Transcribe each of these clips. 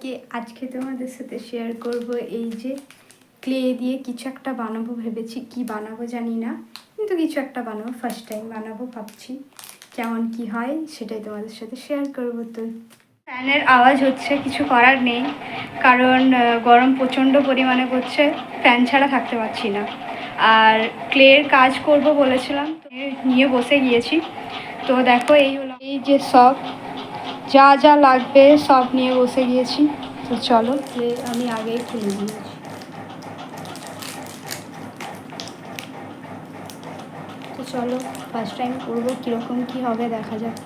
সবাইকে। আজকে তোমাদের সাথে শেয়ার করব এই যে ক্লে দিয়ে কিছু একটা বানাবো ভেবেছি। কি বানাবো জানি না, কিন্তু কিছু একটা বানাবো, ফার্স্ট টাইম বানাবো ভাবছি। কেমন কি হয় সেটাই তোমাদের সাথে শেয়ার করবো। তো ফ্যানের আওয়াজ হচ্ছে, কিছু করার নেই, কারণ গরম প্রচণ্ড পরিমাণে করছে, ফ্যান ছাড়া থাকতে পারছি না। আর ক্লের কাজ করব বলেছিলাম, নিয়ে বসে গিয়েছি। তো দেখো এই হলো, এই যে সব যা যা লাগবে সব নিয়ে বসে গিয়েছি। তো চলো, আমি আগেই খুলে দিয়েছি। তো চলো, ফার্স্ট টাইম করবো, কীরকম কী হবে দেখা যাক।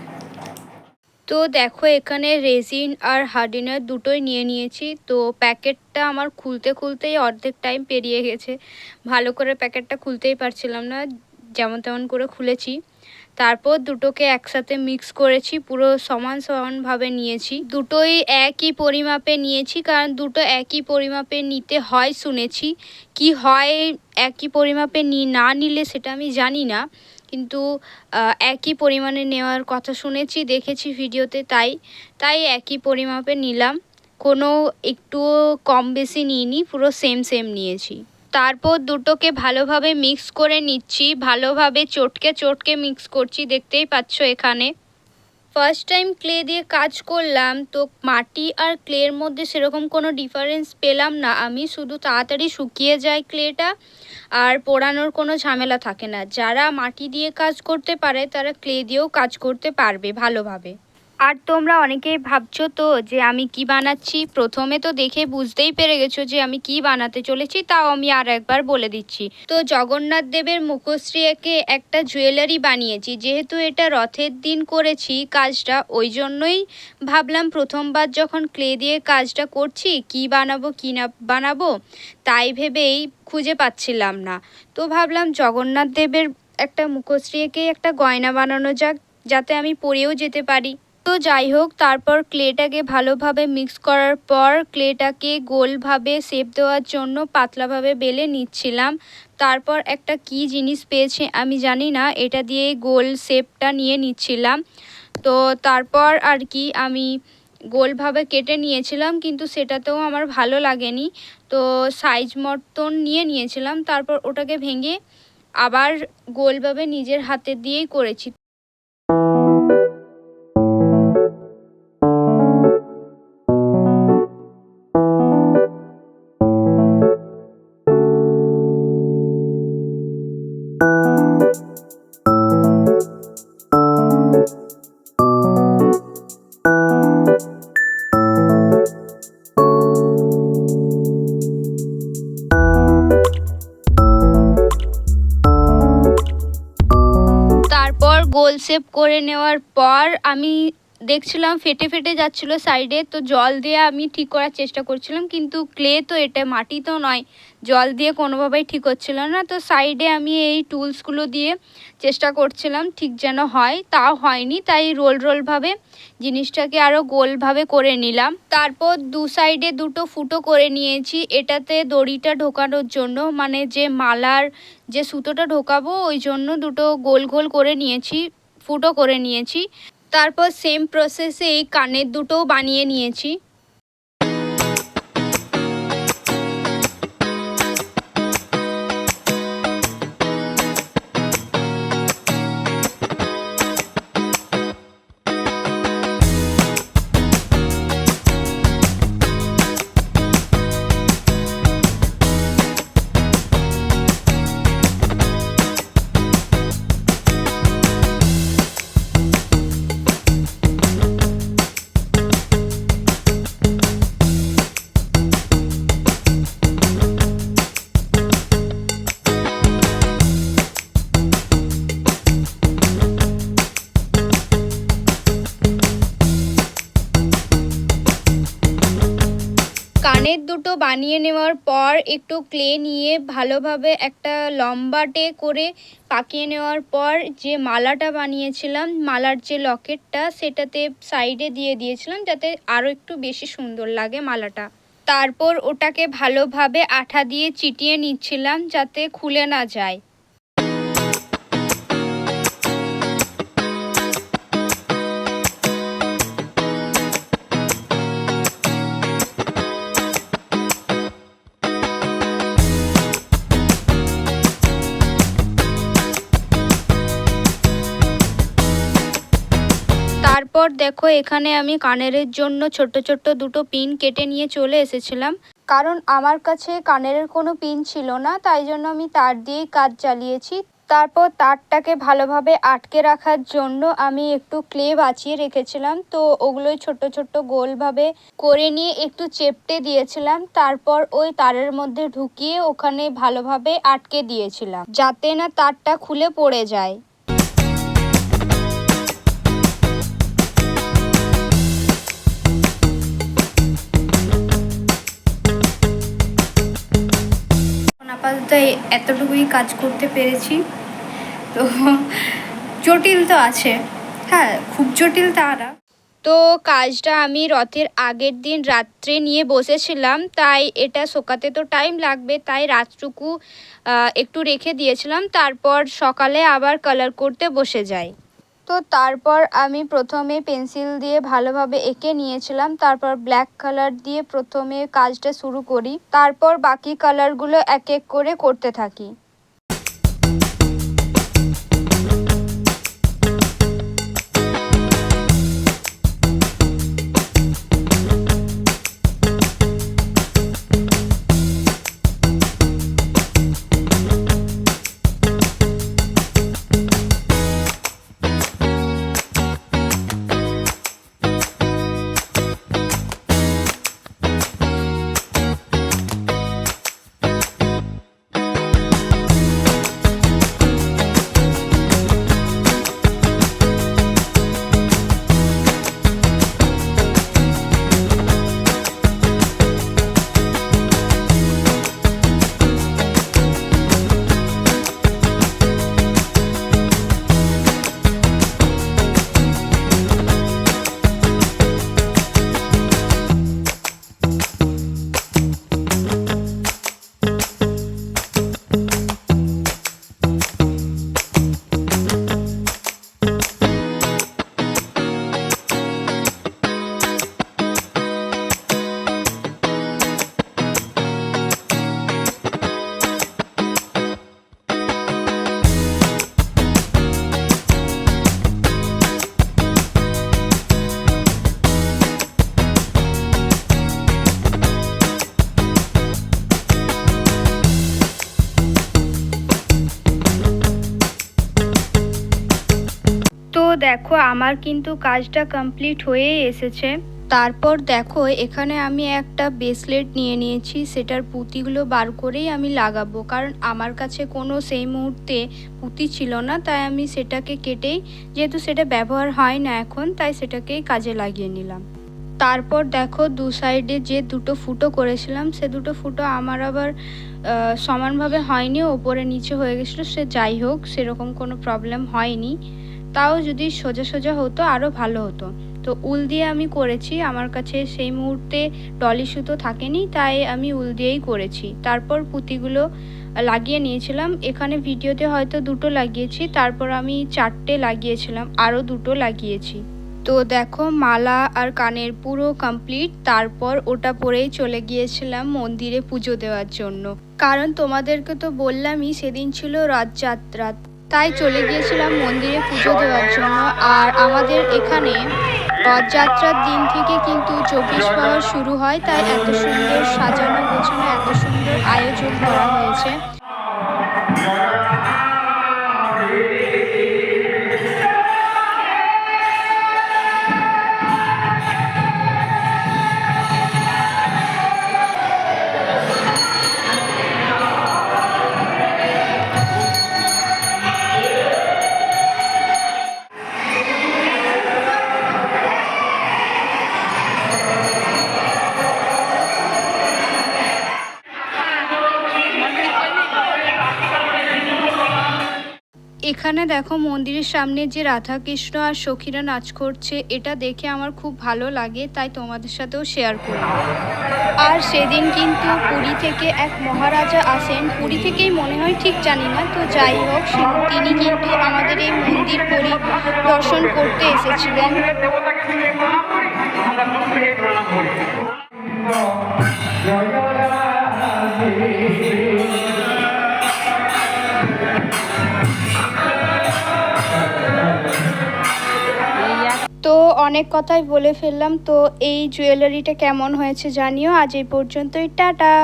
তো দেখো এখানে রেজিন আর হার্ডিনার দুটোই নিয়ে নিয়েছি। তো প্যাকেটটা আমার খুলতেই অর্ধেক টাইম পেরিয়ে গেছে, ভালো করে প্যাকেটটা খুলতেই পারছিলাম না, যেমন তেমন করে খুলেছি। তারপর দুটোকে একসাথে মিক্স করেছি, পুরো সমানভাবে নিয়েছি। দুটোই একই পরিমাপে নিয়েছি, কারণ দুটো একই পরিমাপে নিতে হয় শুনেছি। কি হয় একই পরিমাপে না নিলে সেটা আমি জানি না, কিন্তু একই পরিমাণে নেওয়ার কথা শুনেছি, দেখেছি ভিডিওতে, তাই একই পরিমাপে নিলাম। কোনো একটুও কম বেশি নিইনি, পুরো সেম নিয়েছি। তারপর দুটোকে ভালোভাবে মিক্স করে নিচ্ছি, ভালোভাবে চটকে মিক্স করছি, দেখতেই পাচ্ছ এখানে। ফার্স্ট টাইম ক্লে দিয়ে কাজ করলাম, তো মাটি আর ক্লের মধ্যে সেরকম কোনো ডিফারেন্স পেলাম না আমি, শুধু তাড়াতাড়ি শুকিয়ে যায় ক্লেটা, আর পোড়ানোর কোনো ঝামেলা থাকে না। যারা মাটি দিয়ে কাজ করতে পারে তারা ক্লে দিয়েও কাজ করতে পারবে ভালোভাবে। আর তোমরা অনেকেই ভাবছো তো যে আমি কি বানাচ্ছি, প্রথমে তো দেখে বুঝতেই পেরে গেছো যে আমি কি বানাতে চলেছি, তাও আমি আর একবার বলে দিচ্ছি। তো জগন্নাথ দেবের মুখশ্রী এঁকে একটা জুয়েলারি বানিয়েছি। যেহেতু এটা রথের দিন করেছি কাজটা, ওই জন্যই ভাবলাম প্রথমবার যখন ক্লে দিয়ে কাজটা করছি কি বানাবো কি না বানাবো, তাই ভেবেই খুঁজে পাচ্ছিলাম না। তো ভাবলাম জগন্নাথ দেবের একটা মুখশ্রী এঁকে একটা গয়না বানানো যাক, যাতে আমি পরেও যেতে পারি। তো যাই হোক, তারপর ক্লেটাকে ভালোভাবে মিক্স করার পর ক্লেটাকে গোলভাবে শেপ দেওয়ার জন্য পাতলাভাবে বেলে নিচ্ছিলাম। তারপর একটা কি জিনিস পেয়েছে আমি জানি না, এটা দিয়ে গোল শেপটা নিয়ে নিচ্ছিলাম। তো তারপর আর কি আমি গোলভাবে কেটে নিয়েছিলাম, কিন্তু সেটাতেও আমার ভালো লাগেনি, তো সাইজ মতন নিয়েছিলাম। তারপর ওটাকে ভেঙে আবার গোলভাবে নিজের হাতে দিয়েই করেছি। তারপর গোল শেপ করে নেওয়ার পর আমি দেখছিলাম ফেটে যাচ্ছিলো সাইডে, তো জল দিয়ে আমি ঠিক করার চেষ্টা করছিলাম, কিন্তু ক্লে তো, এটা মাটি তো নয়, জল দিয়ে কোনোভাবেই ঠিক হচ্ছিল না। তো সাইডে আমি এই টুলসগুলো দিয়ে চেষ্টা করছিলাম ঠিক যেন হয়, তাও হয়নি, তাই রোলভাবে জিনিসটাকে আরও গোলভাবে করে নিলাম। তারপর দু সাইডে দুটো ফুটো করে নিয়েছি, এটাতে দড়িটা ঢোকানোর জন্য, মানে যে মালার যে সুতোটা ঢোকাবো ওই জন্য দুটো গোল করে নিয়েছি, ফুটো করে নিয়েছি। তারপর সেম প্রসেসে এই কানের দুটোও বানিয়ে নিয়েছি। কানের দুটো বানিয়ে নেওয়ার পর একটু ক্লে নিয়ে ভালোভাবে একটা লম্বাটে করে পাকিয়ে নেওয়ার পর যে মালাটা বানিয়েছিলাম, মালার যে লকেটটা, সেটাতে সাইডে দিয়েছিলাম যাতে আরও একটু বেশি সুন্দর লাগে মালাটা। তারপর ওটাকে ভালোভাবে আঠা দিয়ে চিটিয়ে নিচ্ছিলাম যাতে খুলে না যায়। তারপর দেখো এখানে আমি কানের জন্য ছোট ছোট দুটো পিন কেটে নিয়ে চলে এসেছিলাম, কারণ আমার কাছে কানের কোনো পিন ছিল না, তাই জন্য আমি তার দিয়েই কাজ চালিয়েছি। তারপর তারটাকে ভালোভাবে আটকে রাখার জন্য আমি একটু ক্লে বাঁচিয়ে রেখেছিলাম, তো ওগুলোই ছোট ছোট গোলভাবে করে নিয়ে একটু চেপটে দিয়েছিলাম। তারপর ওই তারের মধ্যে ঢুকিয়ে ওখানে ভালোভাবে আটকে দিয়েছিলাম, যাতে না তারটা খুলে পড়ে যায়। আপাতত এতটুকুই কাজ করতে পেরেছি। তো জটিল তো আছে, হ্যাঁ খুব জটিল তা না। তো কাজটা আমি রথের আগের দিন রাত্রে নিয়ে বসেছিলাম, তাই এটা শোকাতে তো টাইম লাগবে, তাই রাতটুকু একটু রেখে দিয়েছিলাম। তারপর সকালে আবার কালার করতে বসে যাই। তো তারপর আমি প্রথমে পেন্সিল দিয়ে ভালোভাবে এঁকে নিয়েছিলাম, তারপর ব্ল্যাক কালার দিয়ে প্রথমে কাজটা শুরু করি, তারপর বাকি কালারগুলো এক এক করে করতে থাকি। তো দেখো আমার কিন্তু কাজটা কমপ্লিট হয়ে এসেছে। তারপর দেখো এখানে আমি একটা ব্রেসলেট নিয়ে নিয়েছি, সেটার পুঁতিগুলো বার করেই আমি লাগাবো, কারণ আমার কাছে কোনো সেই মুহূর্তে পুঁতি ছিল না, তাই আমি সেটাকে কেটেই, যেহেতু সেটা ব্যবহার হয় না এখন, তাই সেটাকেই কাজে লাগিয়ে নিলাম। তারপর দেখো দু সাইডে যে দুটো ফুটো করেছিলাম, সে দুটো ফুটো আমার আবার সমানভাবে হয়নি, ওপরে নিচে হয়ে গেছিলো। সে যাই হোক, সেরকম কোনো প্রবলেম হয়নি, তাও যদি সোজা সোজা হতো আরও ভালো হতো। তো উল দিয়ে আমি করেছি, আমার কাছে সেই মুহূর্তে টলি সুতো থাকেনি, তাই আমি উল দিয়েই করেছি। তারপর পুঁতিগুলো লাগিয়ে নিয়েছিলাম, এখানে ভিডিওতে হয়তো দুটো লাগিয়েছি, তারপর আমি চারটে লাগিয়েছিলাম, আরও দুটো লাগিয়েছি। তো দেখো মালা আর কানের পুরো কমপ্লিট। তারপর ওটা পরেই চলে গিয়েছিলাম মন্দিরে পুজো দেওয়ার জন্য, কারণ তোমাদেরকে তো বললামই সেদিন ছিল রথযাত্রা, তাই চলে গিয়েছিলাম মন্দিরে পুজো দেওয়ার জন্য। আর আমাদের এখানে রথযাত্রার দিন থেকে কিন্তু 24 প্রহর শুরু হয়, তাই এত সুন্দর সাজানো গোছানো, এত সুন্দর আয়োজন করা হয়েছে। এখানে দেখো মন্দিরের সামনে যে রাধাকৃষ্ণ আর সখীরা নাচ করছে, এটা দেখে আমার খুব ভালো লাগে, তাই তোমাদের সাথেও শেয়ার করলাম। আর সেদিন কিন্তু পুরী থেকে এক মহারাজা আসেন, পুরী থেকেই মনে হয়, ঠিক জানি না, তো যাই হোক তিনি কিন্তু আমাদের এই মন্দির পরিদর্শন করতে এসেছিলেন। তো তো অনেক কথাই বলে ফেললাম। তো এই জুয়েলারিটা কেমন হয়েছে জানিও। আজ এই পর্যন্তই, টাটা।